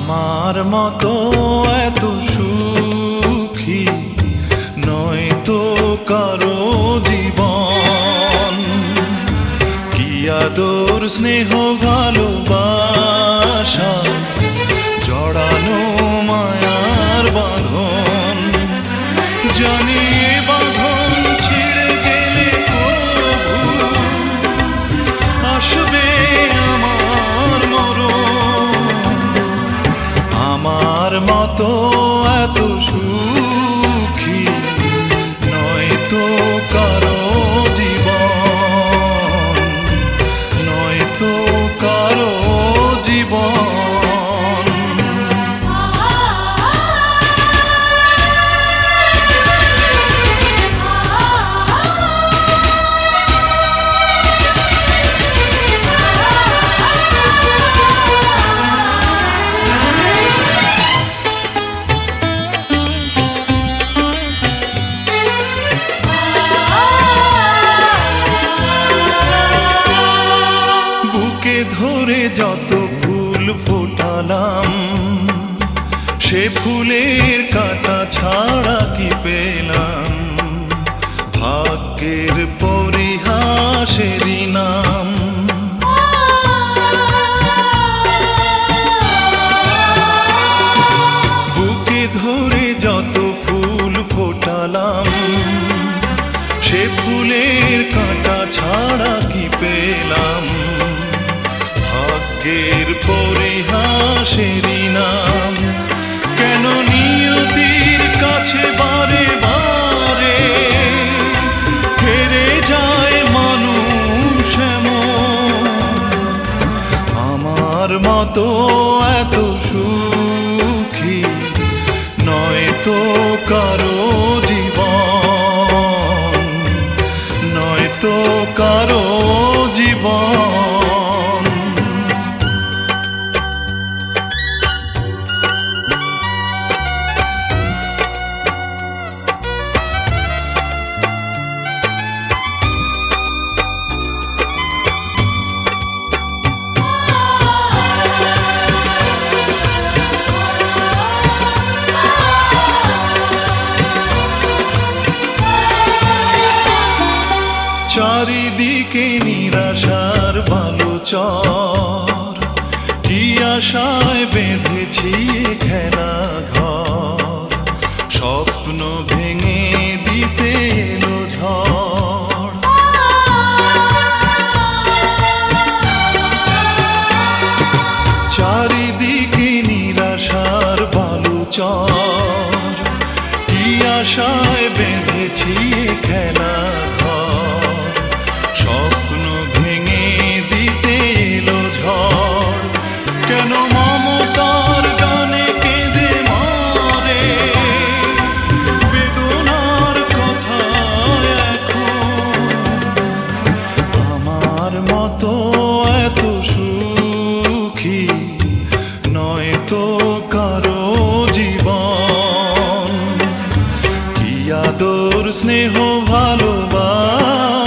আমার মতো এত সুখী নয় তো কারো জীবন। কি আদর স্নেহ ভালোবাসা জড়ানো মায়ার বাঁধন। জানি এ বাঁধন ছিঁড়ে গেলে প্রভু আসবে আমার মরণ। আমার মতো এত সুখী নয় তো কারো জীবন, নয় তো কারো জীবন। ধরে যত ফুল ফোটালাম সে ফুলের কাঁটা ছাড়া কি পেলাম? ভাগ্যের পরিহাসেরই নাম। বুকে ধরে যত ফুল ফোটালাম সে ফুলের কাঁটা ছাড়া কি পেলাম? ভাগ্যের পরিহাসেরই নাম। কেন নিয়তির কাছে বারে বারে হেরে যায় মানুষ এমন? আমার মতো এত সুখী নয় তো কারো জীবন, নয় তো কারো জীবন। চারিদিকে নিরাশার বালুচর, কি আশায় বেঁধে